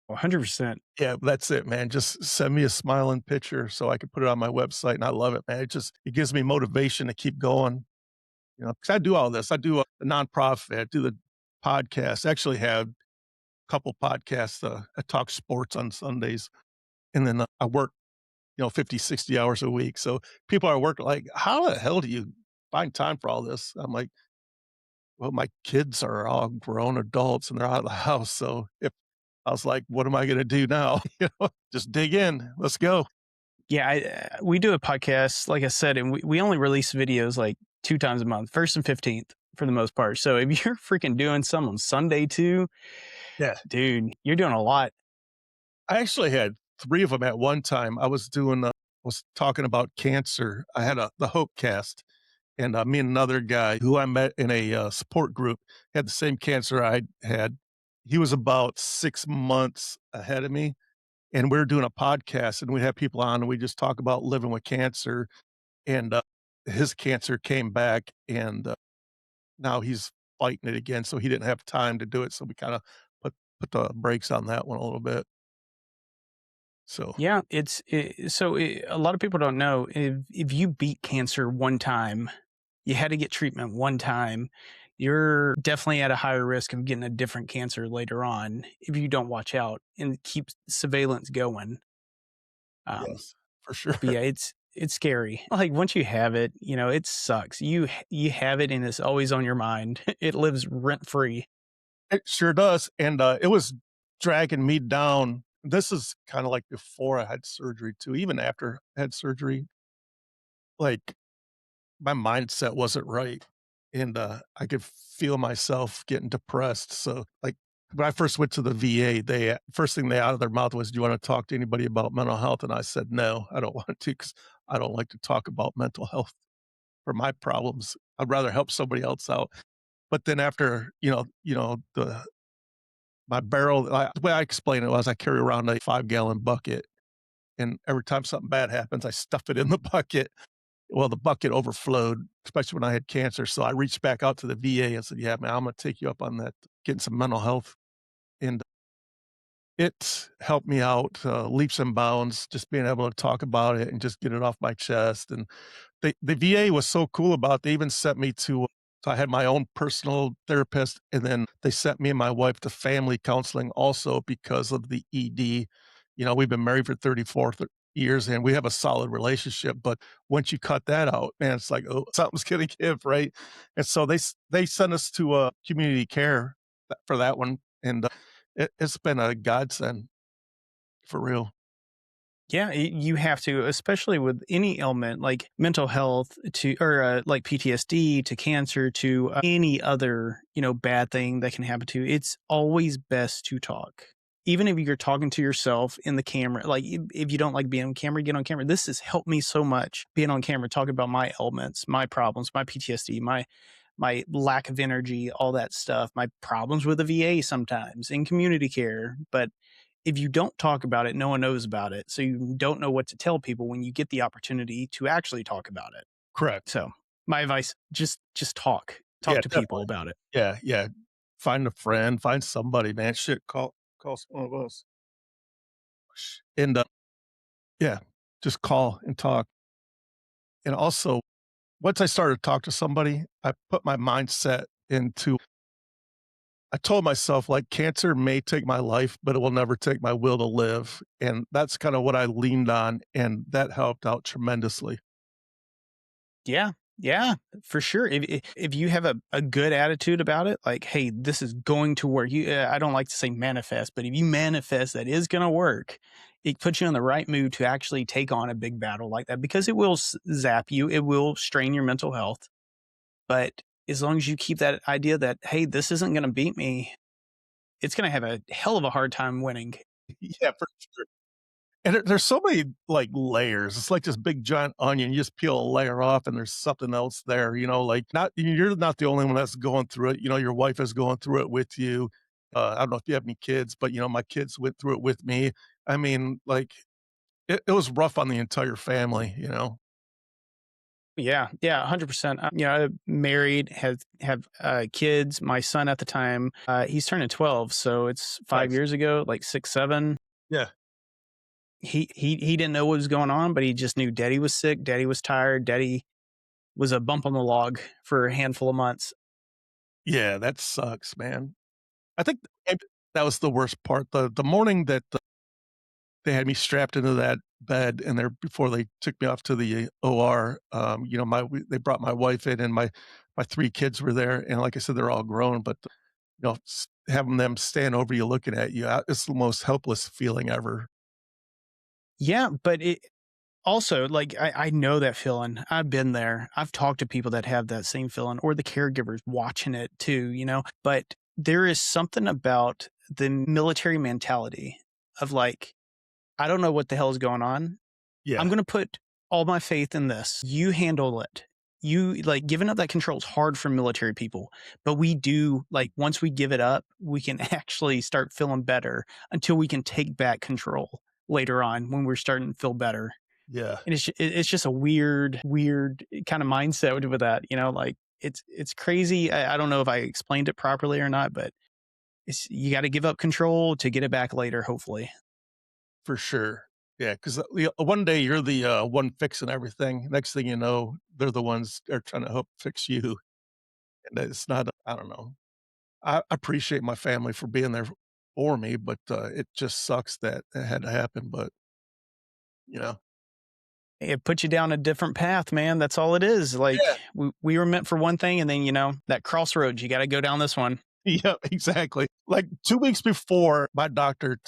100%. Yeah, that's it, man. Just send me a smiling picture so I can put it on my website, and I love it, man. It gives me motivation to keep going, because I do all this. I do the nonprofit, I do the podcast. I actually have a couple podcasts. I talk sports on Sundays, and then I work, 50, 60 hours a week. So people are working like, how the hell do you find time for all this? I'm like, well, my kids are all grown adults and they're out of the house. So if I was like, what am I going to do now? Just dig in. Let's go. Yeah, we do a podcast, like I said, and we only release videos like 2 times a month, first and 15th for the most part. So if you're freaking doing some on Sunday too, Yeah. dude, you're doing a lot. I actually had 3 of them at one time. Was talking about cancer. I had the Hope Cast, and, me and another guy who I met in a, support group had the same cancer I had. He was about 6 months ahead of me, and we were doing a podcast, and we had people on, and we just talk about living with cancer, and, his cancer came back, and, now he's fighting it again, so he didn't have time to do it, so we kinda put the brakes on that one a little bit. So, Yeah, a lot of people don't know if you beat cancer one time, you had to get treatment one time, you're definitely at a higher risk of getting a different cancer later on if you don't watch out and keep surveillance going. Um, yes, for sure. but yeah, it's scary. Like once you have it, it sucks. You have it and it's always on your mind. It lives rent free. It sure does, and, it was dragging me down. This is kinda like before I had surgery too, even after I had surgery, like, my mindset wasn't right, and, I could feel myself getting depressed, so, like, when I first went to the VA, they first thing they out of their mouth was, "Do you wanna talk to anybody about mental health?" And I said, "No, I don't want to, because I don't like to talk about mental health for my problems. I'd rather help somebody else out." But then after, the my barrel the way I explain it was I carry around a 5-gallon bucket, and every time something bad happens, I stuff it in the bucket. Well, the bucket overflowed, especially when I had cancer, so I reached back out to the VA and said, "Yeah, man, I'm gonna take you up on that, getting some mental health," and it helped me out, leaps and bounds, just being able to talk about it and just get it off my chest, and the VA was so cool about it, they even sent me to so I had my own personal therapist, and then they sent me and my wife to family counseling also because of the ED. We've been married for 34 years, and we have a solid relationship, but once you cut that out, man, it's like, "Oh, something's gonna give," right? And so they sent us to, community care for that one, and, it's been a godsend, for real. Yeah, you have to, especially with any ailment like mental health to or like PTSD to cancer to any other bad thing that can happen to you. It's always best to talk, even if you're talking to yourself in the camera. Like if you don't like being on camera, get on camera. This has helped me so much being on camera, talking about my ailments, my problems, my PTSD, my lack of energy, all that stuff, my problems with the VA sometimes in community care, but if you don't talk about it, no one knows about it. So you don't know what to tell people when you get the opportunity to actually talk about it. Correct. So my advice, just talk. Yeah, Talk to people definitely. about it. Yeah, yeah. Find a friend, find somebody, man. Shit, call one of us. And, yeah, just call and talk. And also, once I started to talk to somebody, I put my mindset into I told myself, like, "Cancer may take my life, but it will never take my will to live." And that's kinda what I leaned on, and that helped out tremendously. Yeah. Yeah, for sure. If you have a good attitude about it, like, hey, this is going to work. I don't like to say manifest, but if you manifest that is going to work, it puts you in the right mood to actually take on a big battle like that because it will zap you. It will strain your mental health. But as long as you keep that idea that, hey, this isn't going to beat me, it's going to have a hell of a hard time winning. Yeah, for sure. And there's so many, like, layers. It's like this big giant onion. You just peel a layer off and there's something else there, like, not you're not the only one that's going through it. Your wife is going through it with you. I don't know if you have any kids, but, my kids went through it with me. I mean, like, it was rough on the entire family. Yeah, yeah, 100%. Married, have kids. My son at the time, he's turning 12, so it's 5 Nice. years ago, like 6, 7. Yeah. He didn't know what was going on, but he just knew daddy was sick, daddy was tired, daddy was a bump on the log for a handful of months. Yeah, that sucks, man. I think and that was the worst part. The morning that, they had me strapped into that bed and there before they took me off to the OR, they brought my wife in and my 3 kids were there, and like I said, they're all grown, but, having them stand over you looking at you, it's the most helpless feeling ever. Yeah, but it also, like, I know that feeling. I've been there. I've talked to people that have that same feeling or the caregivers watching it too. But there is something about the military mentality of like, I don't know what the hell is going on. I'm Yeah, going to put all my faith in this. You handle it. You like giving up that control is hard for military people, but we do like once we give it up, we can actually start feeling better until we can take back control later on when we're starting to feel better. yeah, And it's just a weird kind of mindset with that. Like it's crazy. I don't know if I explained it properly or not, but you got to give up control to get it back later, hopefully. for sure. Yeah, 'cause, one day you're the, one fixing everything. Next thing you know, they're the ones that are trying to help fix you, and it's not I don't know. I appreciate my family for being there for me, but, it just sucks that it had to happen, but, you know. It put you down a different path, man. That's all it is. Like Yeah. we were meant for one thing, and then that crossroads. You got to go down this one. Yeah, exactly. Like, 2 weeks before, my doctor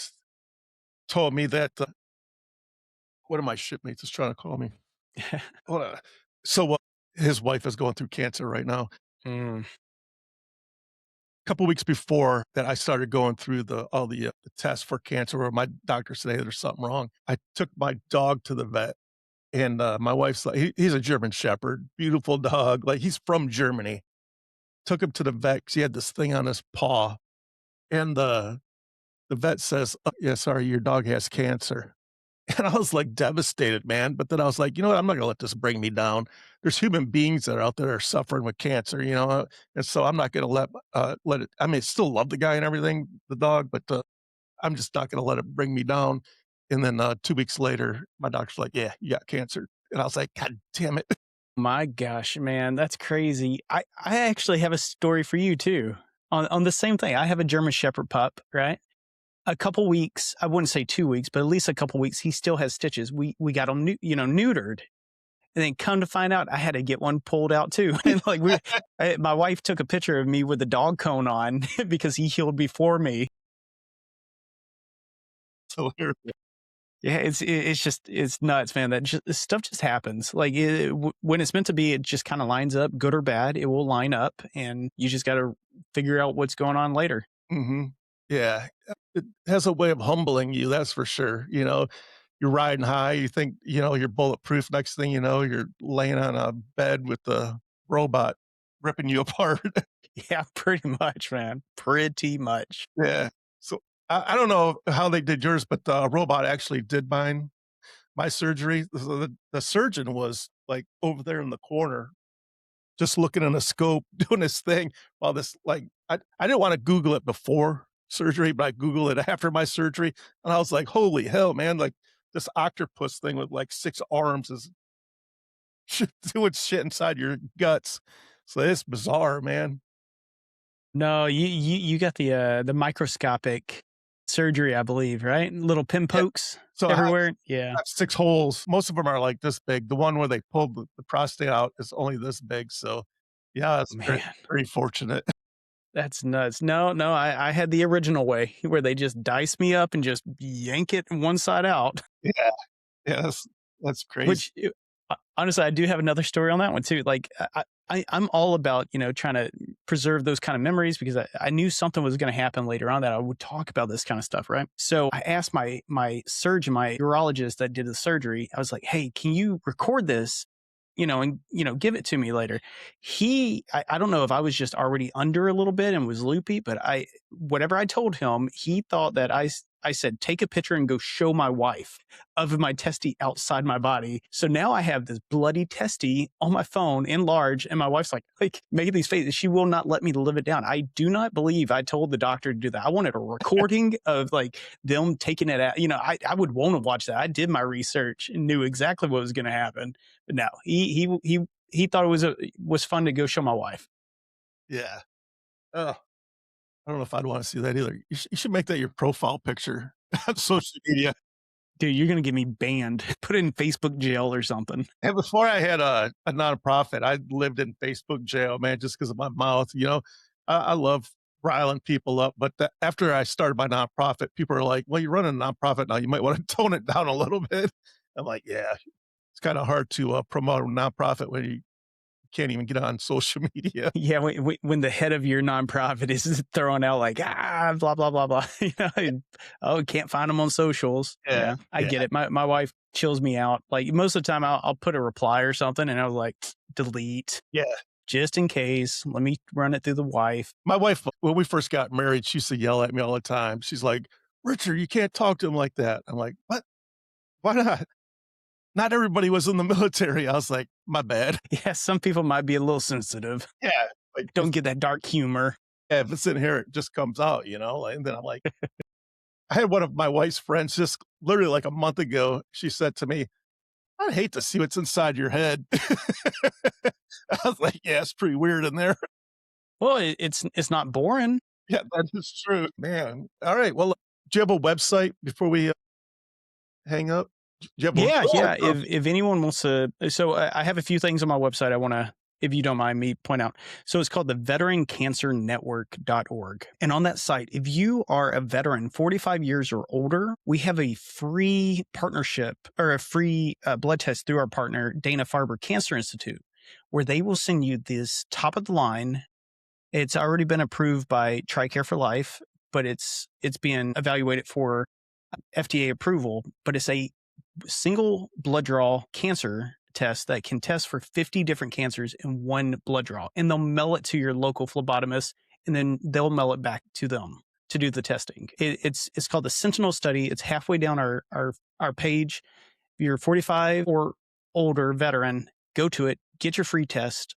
told me that, one of my shipmates is trying to call me. Hold on. So, his wife is going through cancer right now. Mm. Couple weeks before that, I started going through all the tests for cancer where my doctor said, "Hey, there's something wrong." I took my dog to the vet, and, my wife's like he's a German Shepherd, beautiful dog, like, he's from Germany. Took him to the vet 'cause he had this thing on his paw, and the vet says, yeah, sorry, your dog has cancer." And I was, like, devastated, man, but then I was like, "You know what? I'm not gonna let this bring me down. There's human beings that are out there that are suffering with cancer, you know, and so I'm not gonna let it." I mean, I still love the guy and everything, the dog, but, I'm just not gonna let it bring me down. And then, 2 weeks later, my doctor's like, "Yeah, you got cancer." And I was like, "God damn it." My gosh, man, that's crazy. I actually have a story for you too on the same thing. I have a German Shepherd pup, right? A couple weeks, I wouldn't say 2 weeks, but at least a couple weeks, he still has stitches. We got him, neutered, and then come to find out, I had to get one pulled out too. And like my wife took a picture of me with the dog cone on because he healed before me. So here Yeah, it's just it's nuts, man. This stuff just happens. Like when it's meant to be, it just kind of lines up, good or bad. It will line up, and you just got to figure out what's going on later. Mhm. Yeah. It has a way of humbling you, that's for sure, you know? You're riding high, you think, you're bulletproof, next thing you know, you're laying on a bed with the robot ripping you apart. Yeah, pretty much, man. Pretty much. Yeah. So, I don't know how they did yours, but the robot actually did my surgery. So the surgeon was, like, over there in the corner just looking in a scope, doing his thing while I didn't wanna Google it before surgery, but I Googled it after my surgery, and I was like, "Holy hell, man, like, this octopus thing with, like, 6 arms is doing shit inside your guts." So it's bizarre, man. No, you got the microscopic surgery, I believe, right? Little pin Yeah. pokes So everywhere. Yeah. I have 6 holes. Most of them are, like, this big. The one where they pulled the prostate out is only this big, so, yeah, it's very, Man, very fortunate. that's nuts. No, no, I had the original way where they just dice me up and just yank it one side out. Yeah. Yeah, that's crazy. Which, honestly, I do have another story on that one too. Like, I'm all about trying to preserve those kind of memories because I knew something was going to happen later on that I would talk about this kind of stuff, right? So I asked my surgeon, my urologist that did the surgery. I was like, "Hey, can you record this?" And give it to me later. I don't know if I was just already under a little bit and was loopy, but whatever I told him, he thought that I said, take a picture and go show my wife of my testy outside my body. So now I have this bloody testy on my phone in large, and my wife's like making these faces. She will not let me live it down. I do not believe I told the doctor to do that. I wanted a recording of like them taking it out. I would want to watch that. I did my research and knew exactly what was going to happen. But no, he thought it was fun to go show my wife. Yeah. Oh, I don't know if I'd wanna see that either. You should make that your profile picture on social media. Dude, you're gonna get me banned. Put in Facebook jail or something. And before I had a nonprofit, I lived in Facebook jail, man, just because of my mouth, you know? I love riling people up, but after I started my nonprofit, people are like, "Well, you're running a nonprofit now, you might wanna tone it down a little bit." I'm like, "Yeah, it's kinda hard to, promote a nonprofit when you can't even get on social media." Yeah, when the head of your nonprofit is throwing out like blah blah blah blah, oh, can't find them on socials. Yeah, Yeah, I yeah, get it. My wife chills me out. Like most of the time, I'll put a reply or something, and I was like, delete yeah. just in case. Let me run it through the wife. My wife, when we first got married, she used to yell at me all the time. She's like, "Richard, you can't talk to him like that." I'm like, "What? Why not?" Not everybody was in the military. I was like, "My bad." Yeah, some people might be a little sensitive. Yeah, like, Don't get that dark humor. if it's in here, it just comes out, like, and then I'm like, I had one of my wife's friends just literally like a month ago, she said to me, "I'd hate to see what's inside your head." I was like, "Yeah, it's pretty weird in there." Well, it's not boring. Yeah, that is true, man. Alright, well, do you have a website before we, hang up? Do you have one? Yeah, Oh, yeah. perfect. If anyone wants to, so I have a few things on my website I want to, if you don't mind me point out. So it's called the veterancanternetwork.org. And on that site, if you are a veteran 45 years or older, we have a free partnership or a free blood test through our partner, Dana-Farber Cancer Institute, where they will send you this top of the line. It's already been approved by TRICARE for Life, but it's being evaluated for FDA approval, but it's a single blood draw cancer test that can test for 50 different cancers in one blood draw. And they'll mail it to your local phlebotomist, and then they'll mail it back to them to do the testing. It's called the Sentinel study. It's halfway down our page. If you're 45 or older veteran, go to it, get your free test.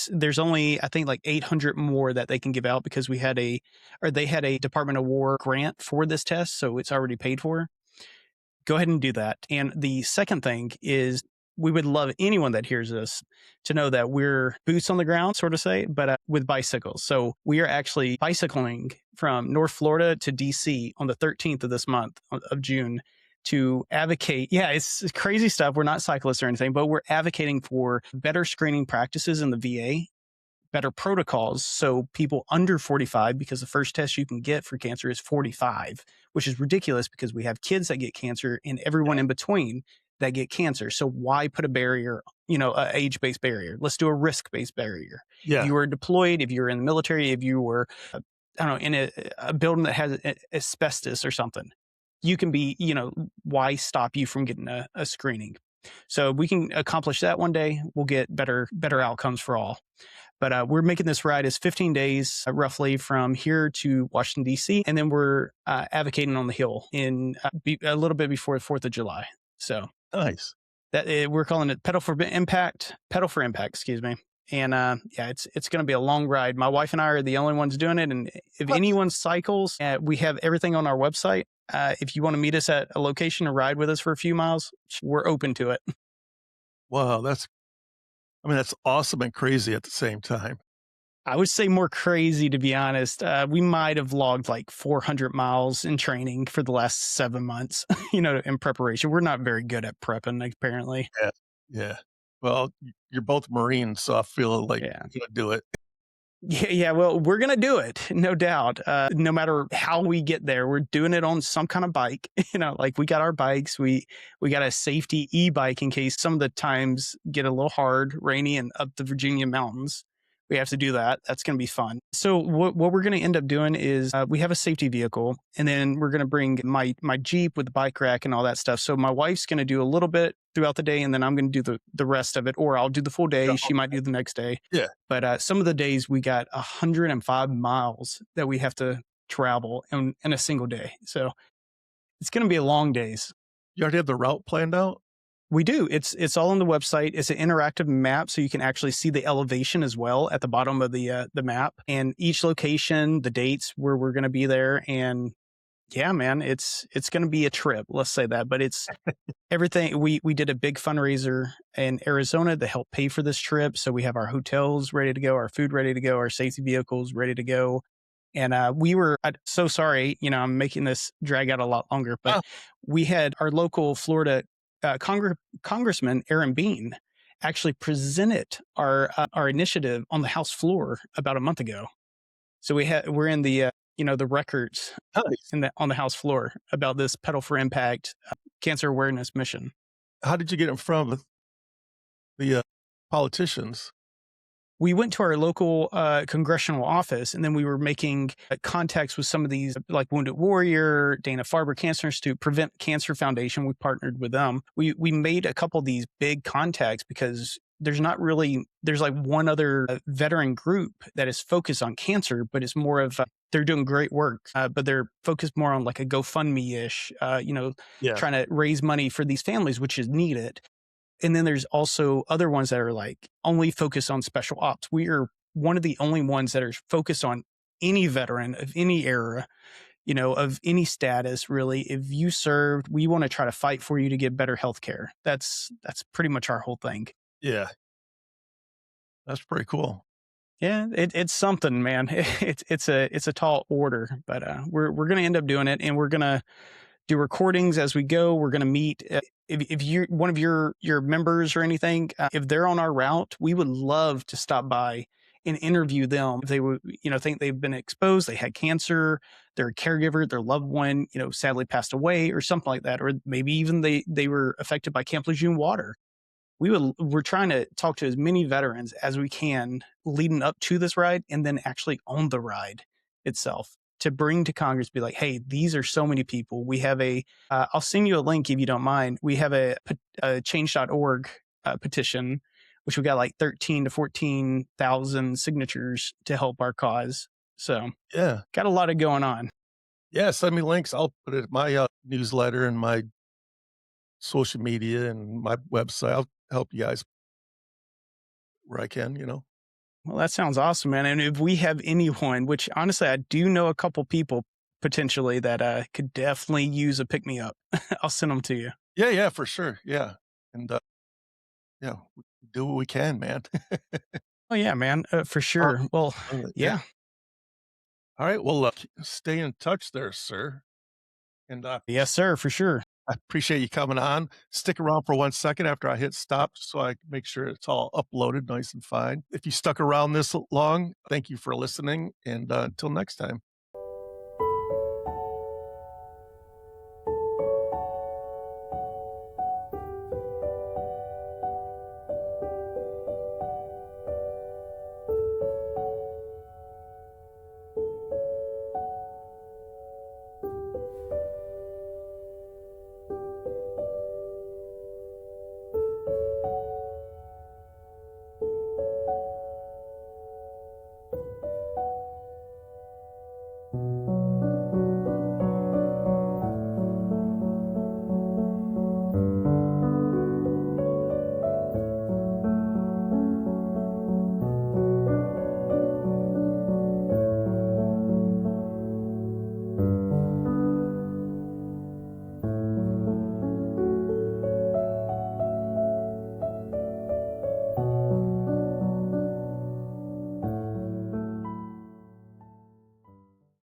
There's only, I think, like 800 more that they can give out because they had a Department of War grant for this test, so it's already paid for. Go ahead and do that. And the second thing is, we would love anyone that hears this to know that we're boots on the ground, sort of say, but with bicycles. So we are actually bicycling from North Florida to DC on the 13th of this month of June to advocate. Yeah, it's crazy stuff. We're not cyclists or anything, but we're advocating for better screening practices in the VA, better protocols. So people under 45, because the first test you can get for cancer is 45, which is ridiculous because we have kids that get cancer and everyone in between that get cancer. So why put a barrier, a age-based barrier? Let's do a risk-based barrier. If Yeah, you were deployed, if you were in the military, if you were, I don't know, in a building that has asbestos or something, you can be, why stop you from getting a screening? So we can accomplish that one day. We'll get better outcomes for all. But we're making this ride as 15 days roughly from here to Washington, D.C. And then we're advocating on the Hill in a little bit before the 4th of July. So nice. we're calling it Pedal for Impact, excuse me. And yeah, it's going to be a long ride. My wife and I are the only ones doing it. And if What? anyone cycles, we have everything on our website. If you want to meet us at a location or ride with us for a few miles, we're open to it. Wow, that's awesome and crazy at the same time. I would say more crazy, to be honest. We might have logged like 400 miles in training for the last 7 months, in preparation. We're not very good at prepping, apparently. Yeah, yeah. Well, you're both Marines, so I feel like Yeah. you're gonna do it. Yeah, yeah. Well, we're gonna do it, no doubt. No matter how we get there, we're doing it on some kind of bike. Like we got our bikes. We got a safety e-bike in case some of the times get a little hard, rainy, and up the Virginia mountains. We have to do that. That's gonna be fun. So what we're gonna end up doing is we have a safety vehicle, and then we're gonna bring my Jeep with the bike rack and all that stuff. So my wife's gonna do a little bit throughout the day, and then I'm gonna do the rest of it, or I'll do the full day. Yeah, She might do the next day. yeah. But some of the days we got 105 miles that we have to travel in a single day. So it's going to be a long days. You already have the route planned out? We do. It's all on the website. It's an interactive map, so you can actually see the elevation as well at the bottom of the map, and each location, the dates where we're going to be there. And yeah, man, it's going to be a trip. Let's say that. But it's everything. We did a big fundraiser in Arizona to help pay for this trip. So we have our hotels ready to go, our food ready to go, our safety vehicles ready to go. And so sorry, I'm making this drag out a lot longer, but Oh, we had our local Florida Congressman, Aaron Bean, actually presented our initiative on the House floor about a month ago. So we're in the records nice. on the House floor about this Pedal for Impact cancer awareness mission. How did you get in front of the, politicians? We went to our local congressional office, and then we were making contacts with some of these, like Wounded Warrior, Dana-Farber Cancer Institute, Prevent Cancer Foundation. We partnered with them. We made a couple of these big contacts because there's like one other veteran group that is focused on cancer, but it's more of they're doing great work, but they're focused more on like a GoFundMe-ish, Yeah, trying to raise money for these families, which is needed. And then there's also other ones that are like only focused on special ops. We are one of the only ones that are focused on any veteran of any era, of any status really. If you served, we want to try to fight for you to get better health care. That's pretty much our whole thing. Yeah, that's pretty cool. Yeah, it's something, man. It's a tall order, but we're gonna end up doing it, and we're gonna do recordings as we go. We're gonna meet. If you're one of your members or anything, if they're on our route, we would love to stop by and interview them. If they would, think they've been exposed, they had cancer, they're a caregiver, their loved one, sadly passed away, or something like that, or maybe even they were affected by Camp Lejeune water. We're trying to talk to as many veterans as we can leading up to this ride, and then actually on the ride itself, to bring to Congress, be like, hey, these are so many people. We have I'll send you a link if you don't mind. We have a change.org petition, which we got like 13 to 14,000 signatures to help our cause. So Yeah. got a lot of going on. Yeah, send me links. I'll put it in my, newsletter and my social media and my website. I'll help you guys where I can. Well, that sounds awesome, man. And if we have anyone, which honestly, I do know a couple people potentially that could definitely use a pick me up, I'll send them to you. Yeah, yeah, for sure. Yeah. And, yeah, do what we can, man. Oh, yeah, man, for Uh, sure. Well, yeah. yeah. Alright, well, stay in touch there, sir, and, Yes, sir, for sure. I appreciate you coming on. Stick around for 1 second after I hit stop so I can make sure it's all uploaded nice and fine. If you stuck around this long, thank you for listening, and, until next time.